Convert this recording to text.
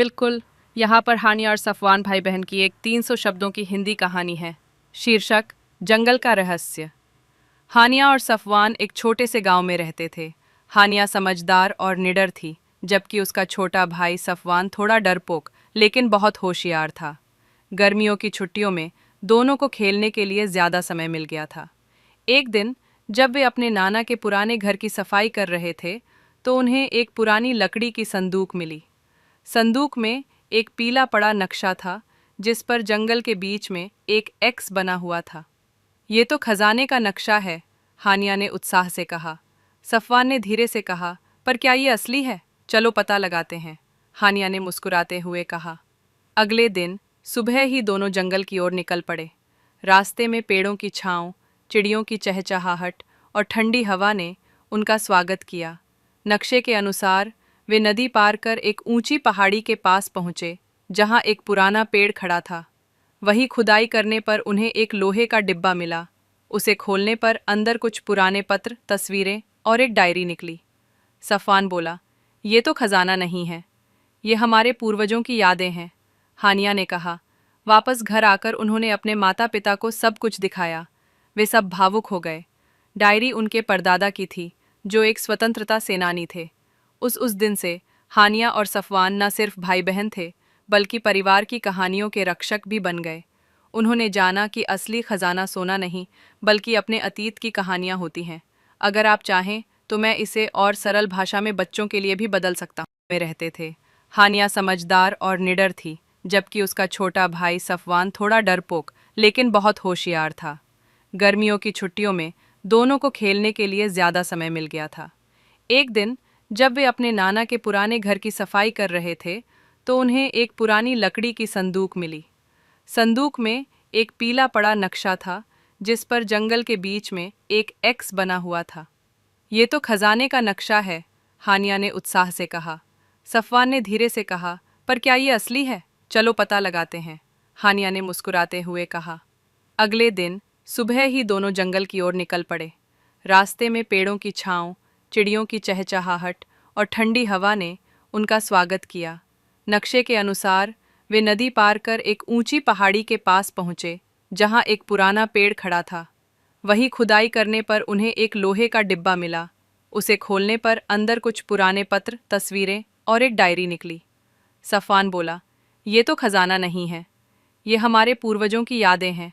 बिल्कुल। यहाँ पर हानिया और सफवान भाई बहन की एक 300 शब्दों की हिंदी कहानी है। शीर्षक जंगल का रहस्य। हानिया और सफवान एक छोटे से गांव में रहते थे। हानिया समझदार और निडर थी, जबकि उसका छोटा भाई सफवान थोड़ा डरपोक लेकिन बहुत होशियार था। गर्मियों की छुट्टियों में दोनों को खेलने के लिए ज़्यादा समय मिल गया था। एक दिन जब वे अपने नाना के पुराने घर की सफाई कर रहे थे, तो उन्हें एक पुरानी लकड़ी की संदूक मिली। संदूक में एक पीला पड़ा नक्शा था, जिस पर जंगल के बीच में एक एक्स बना हुआ था। ये तो खजाने का नक्शा है, हानिया ने उत्साह से कहा। सफवान ने धीरे से कहा, पर क्या ये असली है? चलो पता लगाते हैं, हानिया ने मुस्कुराते हुए कहा। अगले दिन सुबह ही दोनों जंगल की ओर निकल पड़े। रास्ते में पेड़ों की छांव, चिड़ियों की चहचहाहट और ठंडी हवा ने उनका स्वागत किया। नक्शे के अनुसार वे नदी पार कर एक ऊंची पहाड़ी के पास पहुंचे, जहां एक पुराना पेड़ खड़ा था। वही खुदाई करने पर उन्हें एक लोहे का डिब्बा मिला। उसे खोलने पर अंदर कुछ पुराने पत्र, तस्वीरें और एक डायरी निकली। सफवान बोला, ये तो खजाना नहीं है, ये हमारे पूर्वजों की यादें हैं, हानिया ने कहा। वापस घर आकर उन्होंने अपने माता पिता को सब कुछ दिखाया। वे सब भावुक हो गए। डायरी उनके परदादा की थी, जो एक स्वतंत्रता सेनानी थे। उस दिन से हानिया और सफवान न सिर्फ भाई बहन थे, बल्कि परिवार की कहानियों के रक्षक भी बन गए। उन्होंने जाना कि असली खजाना सोना नहीं, बल्कि अपने अतीत की कहानियां होती हैं। अगर आप चाहें तो मैं इसे और सरल भाषा में बच्चों के लिए भी बदल सकता हूँ। में रहते थे। हानिया समझदार और निडर थी, जबकि उसका छोटा भाई सफवान थोड़ा डरपोक लेकिन बहुत होशियार था। गर्मियों की छुट्टियों में दोनों को खेलने के लिए ज़्यादा समय मिल गया था। एक दिन जब वे अपने नाना के पुराने घर की सफाई कर रहे थे, तो उन्हें एक पुरानी लकड़ी की संदूक मिली। संदूक में एक पीला पड़ा नक्शा था, जिस पर जंगल के बीच में एक एक्स बना हुआ था। ये तो खजाने का नक्शा है, हानिया ने उत्साह से कहा। सफवान ने धीरे से कहा, पर क्या ये असली है? चलो पता लगाते हैं, हानिया ने मुस्कुराते हुए कहा। अगले दिन सुबह ही दोनों जंगल की ओर निकल पड़े। रास्ते में पेड़ों की छांव, चिड़ियों की चहचहाहट और ठंडी हवा ने उनका स्वागत किया। नक्शे के अनुसार वे नदी पार कर एक ऊंची पहाड़ी के पास पहुंचे, जहां एक पुराना पेड़ खड़ा था। वही खुदाई करने पर उन्हें एक लोहे का डिब्बा मिला। उसे खोलने पर अंदर कुछ पुराने पत्र, तस्वीरें और एक डायरी निकली। सफवान बोला, ये तो खजाना नहीं है, ये हमारे पूर्वजों की यादें हैं,